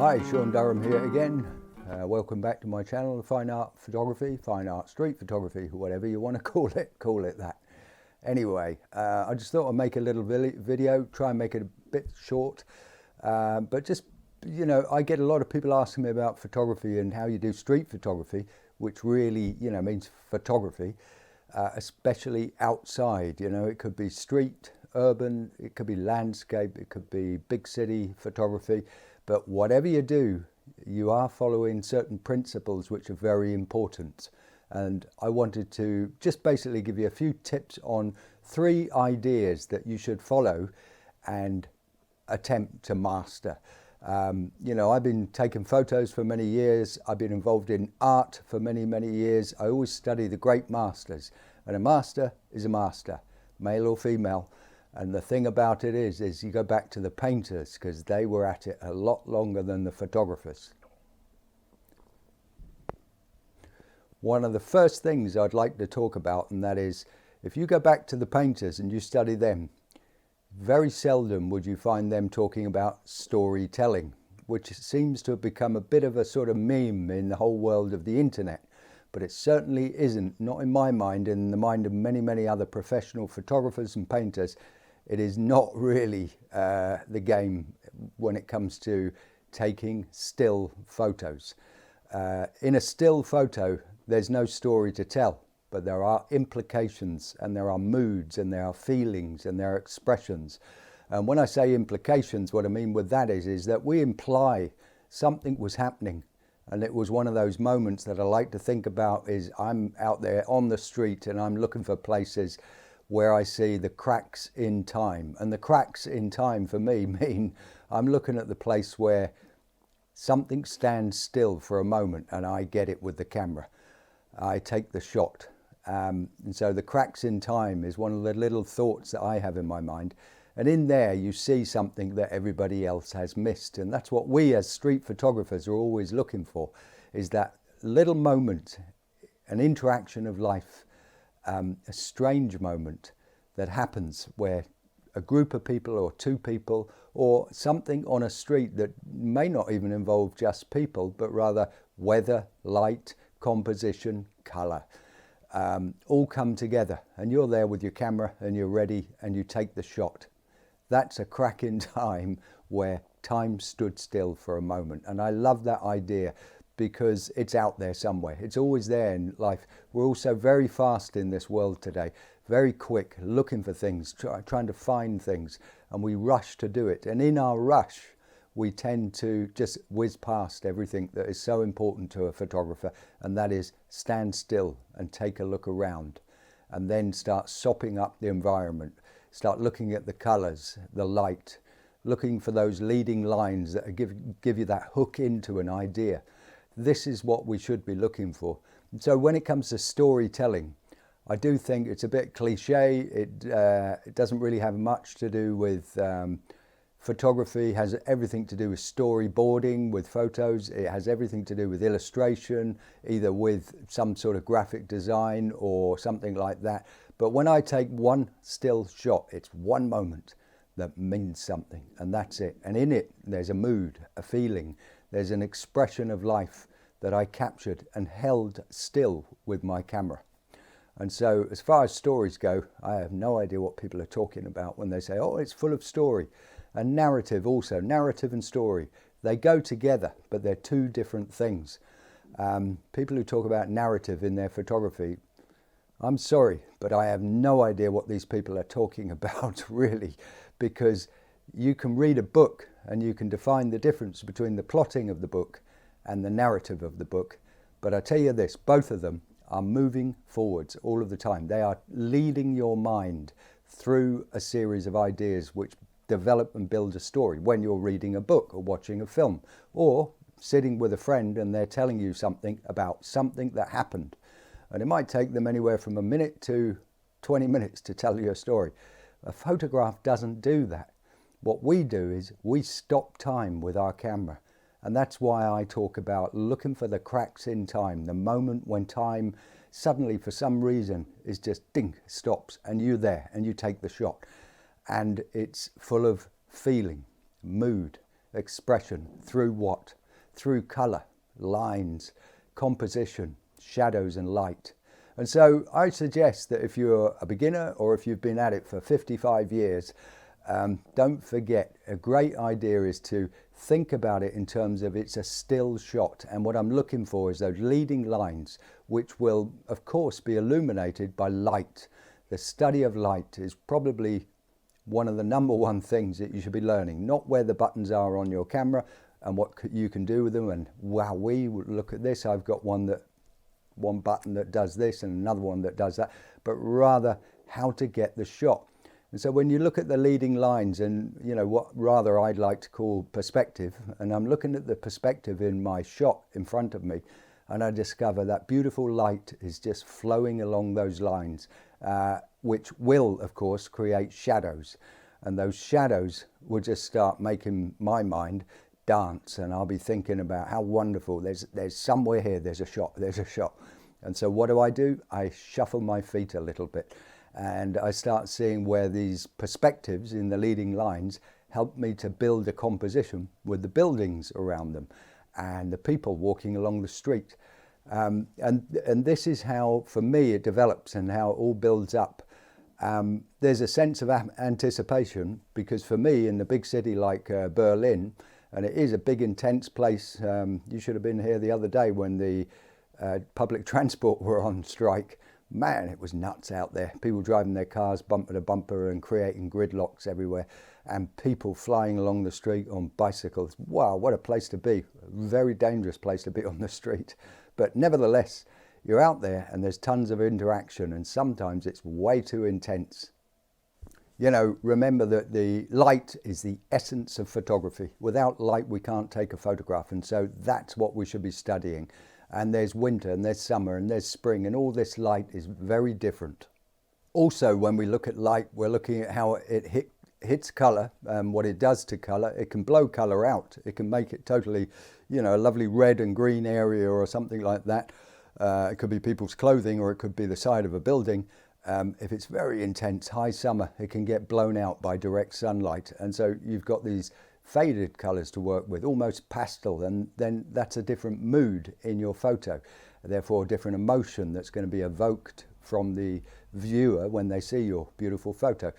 Hi, Sean Durham here again. Welcome back to my channel, Fine Art Photography, Fine Art Street Photography, whatever you want to call it that. Anyway, I just thought I'd make a little video, try and make it a bit short, but just, you know, I get a lot of people asking me about photography and how you do street photography, which really, you know, means photography, especially outside. You know, it could be street, urban, it could be landscape, it could be big city photography, but whatever you do, you are following certain principles which are very important. And I wanted to just basically give you a few tips on 3 ideas that you should follow and attempt to master. You know, I've been taking photos for many years. I've been involved in art for many, many years. I always study the great masters, and a master is a master, male or female. And the thing about it is you go back to the painters, because they were at it a lot longer than the photographers. One of the first things I'd like to talk about, and that is, if you go back to the painters and you study them, very seldom would you find them talking about storytelling, which seems to have become a bit of a sort of meme in the whole world of the internet. But it certainly isn't, not in my mind, in the mind of many, many other professional photographers and painters. It is not really the game when it comes to taking still photos. In a still photo, there's no story to tell, but there are implications, and there are moods, and there are feelings, and there are expressions. And when I say implications, what I mean with that is that we imply something was happening. And it was one of those moments that I like to think about is I'm out there on the street and I'm looking for places where I see the cracks in time. And the cracks in time for me mean I'm looking at the place where something stands still for a moment and I get it with the camera. I take the shot. And so the cracks in time is one of the little thoughts that I have in my mind. And in there you see something that everybody else has missed. And that's what we as street photographers are always looking for, is that little moment, an interaction of life, a strange moment that happens where a group of people or 2 people or something on a street that may not even involve just people, but rather weather, light, composition, colour, all come together, and you're there with your camera and you're ready and you take the shot. That's a crack in time where time stood still for a moment. And I love that idea because it's out there somewhere. It's always there in life. We're also very fast in this world today, very quick, looking for things, trying to find things, and we rush to do it. And in our rush, we tend to just whiz past everything that is so important to a photographer, and that is stand still and take a look around, and then start sopping up the environment. Start looking at the colours, the light, looking for those leading lines that give you that hook into an idea. This is what we should be looking for. And so when it comes to storytelling, I do think it's a bit cliche. It doesn't really have much to do with photography. It has everything to do with storyboarding, with photos. It has everything to do with illustration, either with some sort of graphic design or something like that. But when I take one still shot, it's one moment that means something, and that's it. And in it, there's a mood, a feeling, there's an expression of life that I captured and held still with my camera. And so as far as stories go, I have no idea what people are talking about when they say, oh, it's full of story. And narrative also, narrative and story, they go together, but they're 2 different things. People who talk about narrative in their photography, I'm sorry, but I have no idea what these people are talking about, really, because you can read a book and you can define the difference between the plotting of the book and the narrative of the book. But I tell you this, both of them are moving forwards all of the time. They are leading your mind through a series of ideas which develop and build a story when you're reading a book or watching a film or sitting with a friend and they're telling you something about something that happened. And it might take them anywhere from a minute to 20 minutes to tell you a story. A photograph doesn't do that. What we do is we stop time with our camera. And that's why I talk about looking for the cracks in time, the moment when time suddenly, for some reason, is just ding, stops, and you're there and you take the shot. And it's full of feeling, mood, expression through what? through colour, lines, composition, shadows and light. And so I suggest that if you're a beginner or if you've been at it for 55 years, don't forget, a great idea is to think about it in terms of it's a still shot. And what I'm looking for is those leading lines, which will, of course, be illuminated by light. The study of light is probably one of the number one things that you should be learning, not where the buttons are on your camera and what you can do with them. And wow, look at this. I've got one button that does this and another one that does that, but rather how to get the shot. And so when you look at the leading lines and, you know, what rather I'd like to call perspective, and I'm looking at the perspective in my shot in front of me, and I discover that beautiful light is just flowing along those lines, which will, of course, create shadows. And those shadows will just start making my mind dance, and I'll be thinking about how wonderful, there's somewhere here, there's a shot. And so what do? I shuffle my feet a little bit, and I start seeing where these perspectives in the leading lines help me to build a composition with the buildings around them and the people walking along the street. And this is how, for me, it develops and how it all builds up. There's a sense of anticipation, because for me, in a big city like Berlin, and it is a big, intense place. You should have been here the other day when the public transport were on strike. Man, it was nuts out there. People driving their cars bumper to bumper and creating gridlocks everywhere, and people flying along the street on bicycles. Wow, what a place to be. A very dangerous place to be on the street. But nevertheless, you're out there and there's tons of interaction, and sometimes it's way too intense. You know, remember that the light is the essence of photography. Without light, we can't take a photograph. And so that's what we should be studying. And there's winter and there's summer and there's spring, and all this light is very different. Also, when we look at light, we're looking at how it hits color, what it does to color. It can blow color out. It can make it totally, you know, a lovely red and green area or something like that. It could be people's clothing, or it could be the side of a building. If it's very intense, high summer, it can get blown out by direct sunlight. And so you've got these faded colors to work with, almost pastel, and then that's a different mood in your photo, therefore a different emotion that's going to be evoked from the viewer when they see your beautiful photo.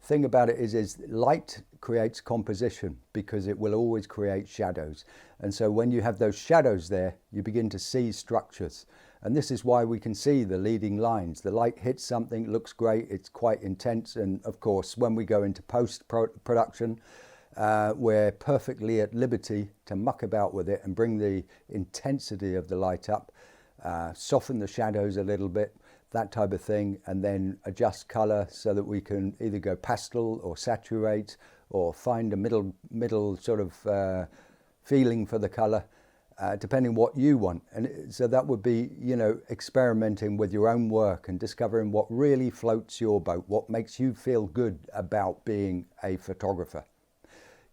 Thing about it is light creates composition, because it will always create shadows. And so when you have those shadows there, you begin to see structures. And this is why we can see the leading lines. The light hits something, looks great, it's quite intense. And of course, when we go into post-production, we're perfectly at liberty to muck about with it and bring the intensity of the light up, soften the shadows a little bit, that type of thing, and then adjust color so that we can either go pastel or saturate, or find a middle sort of feeling for the color, depending what you want. And so that would be, you know, experimenting with your own work and discovering what really floats your boat, what makes you feel good about being a photographer.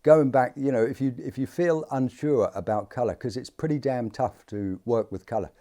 Going back, you know, if you feel unsure about color, because it's pretty damn tough to work with color,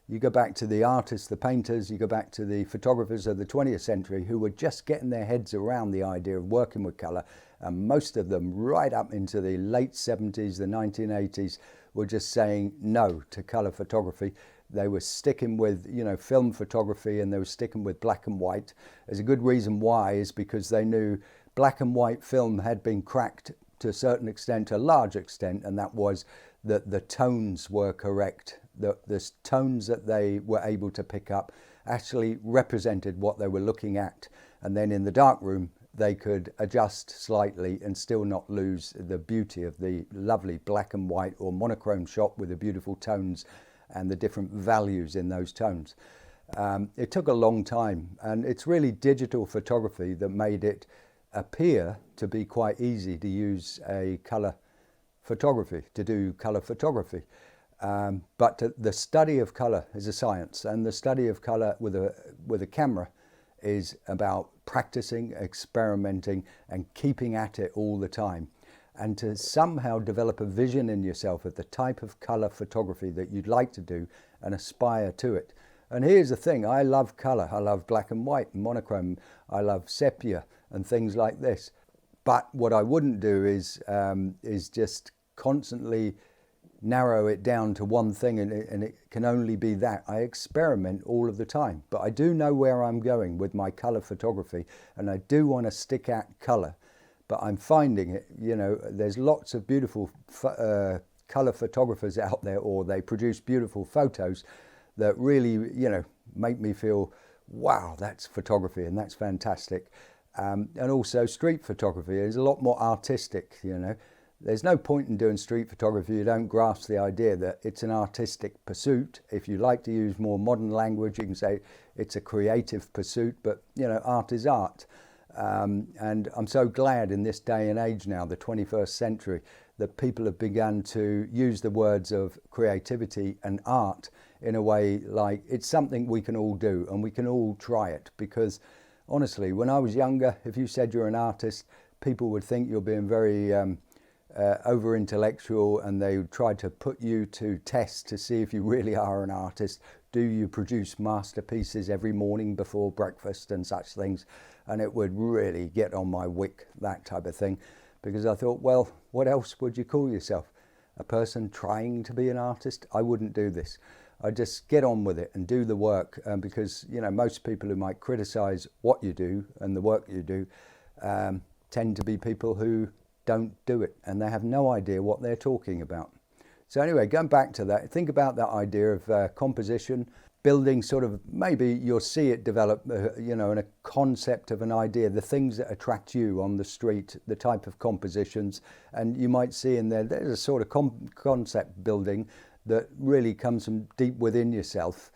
you go back to the artists, the painters, you go back to the photographers of the 20th century who were just getting their heads around the idea of working with color. And most of them, right up into the late 70s, the 1980s, were just saying no to color photography. They were sticking with, you know, film photography, and they were sticking with black and white. There's a good reason why, is because they knew black and white film had been cracked to a certain extent, to a large extent, and that was that the tones were correct. The tones that they were able to pick up actually represented what they were looking at. And then in the darkroom, they could adjust slightly and still not lose the beauty of the lovely black and white or monochrome shot with the beautiful tones and the different values in those tones. It took a long time, and it's really digital photography that made it appear to be quite easy to use a color photography, to do color photography. But the study of color is a science, and the study of color with a camera is about practicing, experimenting, and keeping at it all the time, and to somehow develop a vision in yourself of the type of color photography that you'd like to do and aspire to it. And here's the thing, I love color. I love black and white and monochrome. I love sepia and things like this. But what I wouldn't do is just constantly narrow it down to one thing and it can only be that. I experiment all of the time, but I do know where I'm going with my color photography, and I do want to stick at color. But I'm finding it, there's lots of beautiful color photographers out there, or they produce beautiful photos that really, make me feel, wow, that's photography and that's fantastic. And also street photography is a lot more artistic, There's no point in doing street photography if you don't grasp the idea that it's an artistic pursuit. If you like to use more modern language, you can say it's a creative pursuit, but art is art. And I'm so glad in this day and age now, the 21st century, that people have begun to use the words of creativity and art in a way like it's something we can all do and we can all try it. Because honestly, when I was younger, if you said you're an artist, people would think you're being very over intellectual, and they would try to put you to test to see if you really are an artist. Do you produce masterpieces every morning before breakfast and such things? And it would really get on my wick, that type of thing, because I thought, well, what else would you call yourself? A person trying to be an artist? I wouldn't do this. I just get on with it and do the work, because most people who might criticize what you do and the work you do tend to be people who don't do it, and they have no idea what they're talking about. So anyway, going back to that, think about that idea of composition, building sort of, maybe you'll see it develop, in a concept of an idea, the things that attract you on the street, the type of compositions, and you might see in there's a sort of concept building that really comes from deep within yourself.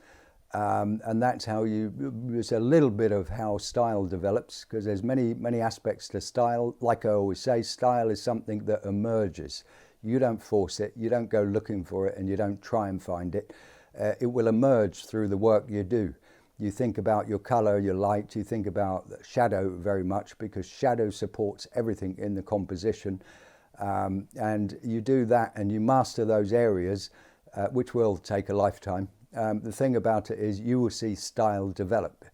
And that's how there's a little bit of how style develops, because there's many aspects to style. Like I always say, style is something that emerges. You don't force it, you don't go looking for it, and you don't try and find it. It will emerge through the work you do. You think about your color, your light, you think about shadow very much, because shadow supports everything in the composition. And you do that and you master those areas, which will take a lifetime. The thing about it is you will see style develop,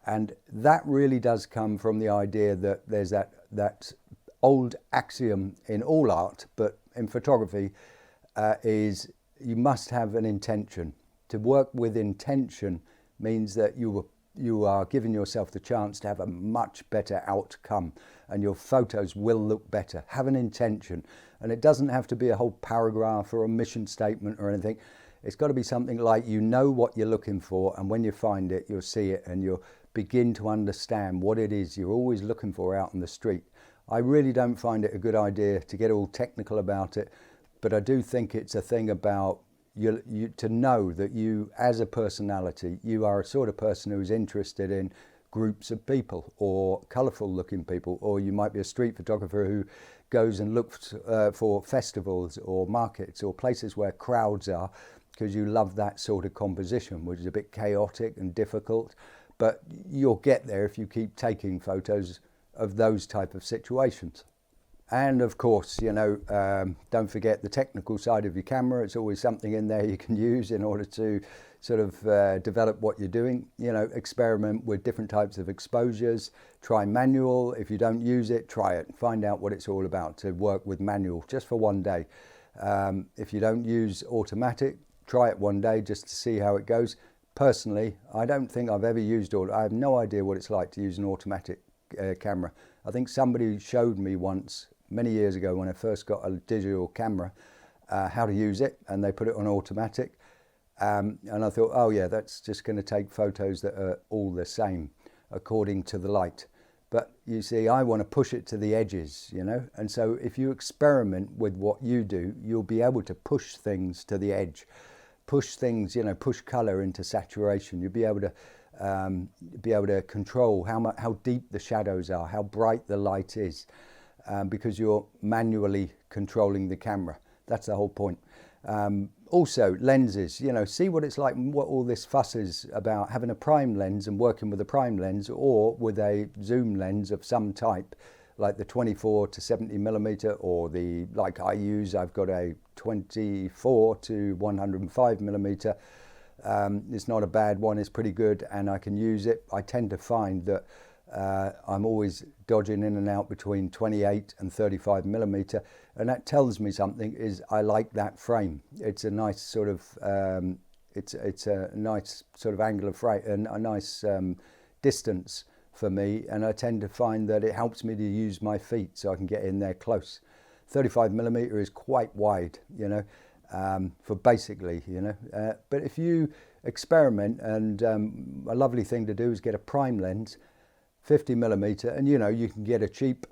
and that really does come from the idea that there's that old axiom in all art, but in photography, is you must have an intention. To work with intention means that you are giving yourself the chance to have a much better outcome, and your photos will look better. Have an intention, and it doesn't have to be a whole paragraph or a mission statement or anything. It's got to be something like, what you're looking for, and when you find it, you'll see it and you'll begin to understand what it is you're always looking for out in the street. I really don't find it a good idea to get all technical about it, but I do think it's a thing about you to know that you, as a personality, you are a sort of person who's interested in groups of people or colourful looking people, or you might be a street photographer who goes and looks for festivals or markets or places where crowds are, because you love that sort of composition, which is a bit chaotic and difficult, but you'll get there if you keep taking photos of those type of situations. And of course, don't forget the technical side of your camera. It's always something in there you can use in order to sort of develop what you're doing. Experiment with different types of exposures. Try manual. If you don't use it, try it. Find out what it's all about to work with manual just for one day. If you don't use automatic, try it one day just to see how it goes. Personally, I don't think I've ever used I have no idea what it's like to use an automatic camera. I think somebody showed me once, many years ago when I first got a digital camera, how to use it, and they put it on automatic. And I thought, oh yeah, that's just going to take photos that are all the same according to the light. But you see, I want to push it to the edges, and so if you experiment with what you do, you'll be able to push things to the edge, push things, push color into saturation. You'll be able to control how deep the shadows are, how bright the light is, because you're manually controlling the camera. That's the whole point. Also, lenses, see what it's like, what all this fuss is about having a prime lens and working with a prime lens or with a zoom lens of some type, like the 24 to 70 millimeter, or like I use, I've got a 24 to 105 millimeter. It's not a bad one, it's pretty good, and I can use it. I tend to find that I'm always dodging in and out between 28 and 35 millimeter, and that tells me something. Is I like that frame. It's a nice sort of it's a nice sort of angular frame and a nice distance for me, and I tend to find that it helps me to use my feet so I can get in there close. 35 millimeter is quite wide, you know, for basically, you know, but if you experiment, and a lovely thing to do is get a prime lens, 50 millimeter, and you know, you can get a cheap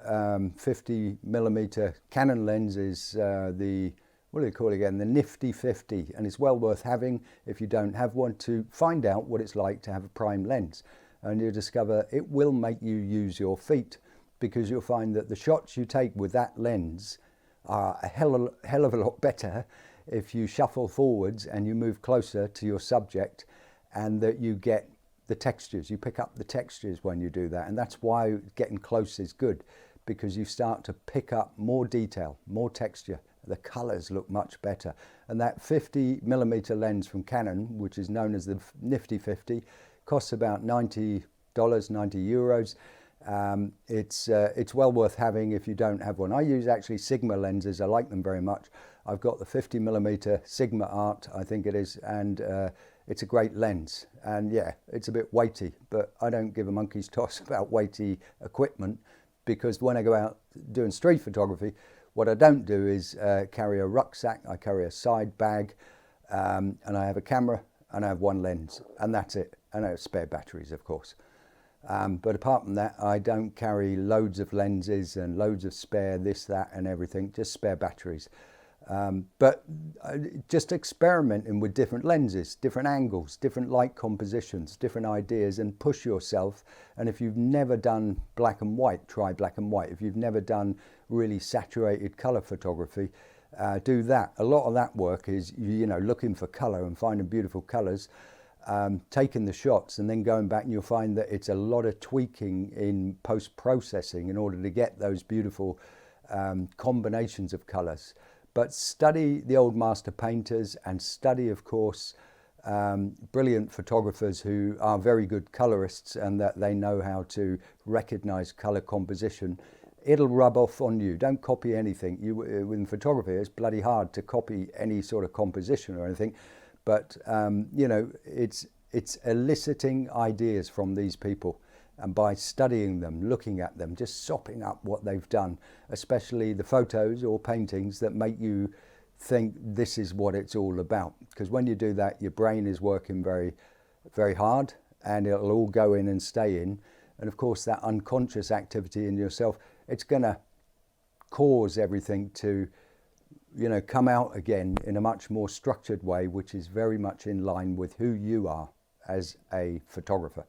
50 millimeter Canon lens is the, what do they call it again, the Nifty 50, and it's well worth having if you don't have one, to find out what it's like to have a prime lens. And you'll discover it will make you use your feet, because you'll find that the shots you take with that lens are a hell of a lot better if you shuffle forwards and you move closer to your subject, and that you get the textures. You pick up the textures when you do that, and that's why getting close is good, because you start to pick up more detail, more texture. The colors look much better. And that 50 millimeter lens from Canon, which is known as the Nifty 50, costs about $90, 90 euros. It's well worth having if you don't have one. I use actually Sigma lenses. I like them very much. I've got the 50 millimeter Sigma Art, I think it is, and it's a great lens. And yeah, it's a bit weighty, but I don't give a monkey's toss about weighty equipment, because when I go out doing street photography, what I don't do is carry a rucksack. I carry a side bag, and I have a camera, and I have one lens, and that's it. And I have spare batteries, of course. But apart from that, I don't carry loads of lenses and loads of spare this, that, and everything, just spare batteries. But just experimenting with different lenses, different angles, different light compositions, different ideas, and push yourself. And if you've never done black and white, try black and white. If you've never done really saturated color photography, do that. A lot of that work is, you know, looking for color and finding beautiful colors, taking the shots, and then going back, and you'll find that it's a lot of tweaking in post-processing in order to get those beautiful combinations of colors. But study the old master painters, and study, of course, brilliant photographers who are very good colorists, and that they know how to recognize color composition. It'll rub off on you. Don't copy anything. In photography, it's bloody hard to copy any sort of composition or anything. But you know, it's eliciting ideas from these people, and by studying them, looking at them, just sopping up what they've done, especially the photos or paintings that make you think this is what it's all about. Because when you do that, your brain is working very, very hard, and it'll all go in and stay in. And of course, that unconscious activity in yourself, it's going to cause everything to, you know, come out again in a much more structured way, which is very much in line with who you are as a photographer.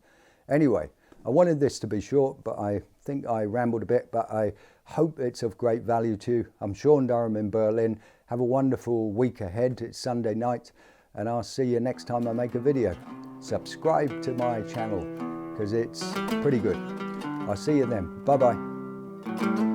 Anyway, I wanted this to be short, but I think I rambled a bit, but I hope it's of great value to you. I'm Sean Durham in Berlin. Have a wonderful week ahead. It's Sunday night, and I'll see you next time I make a video. Subscribe to my channel, because it's pretty good. I'll see you then. Bye-bye.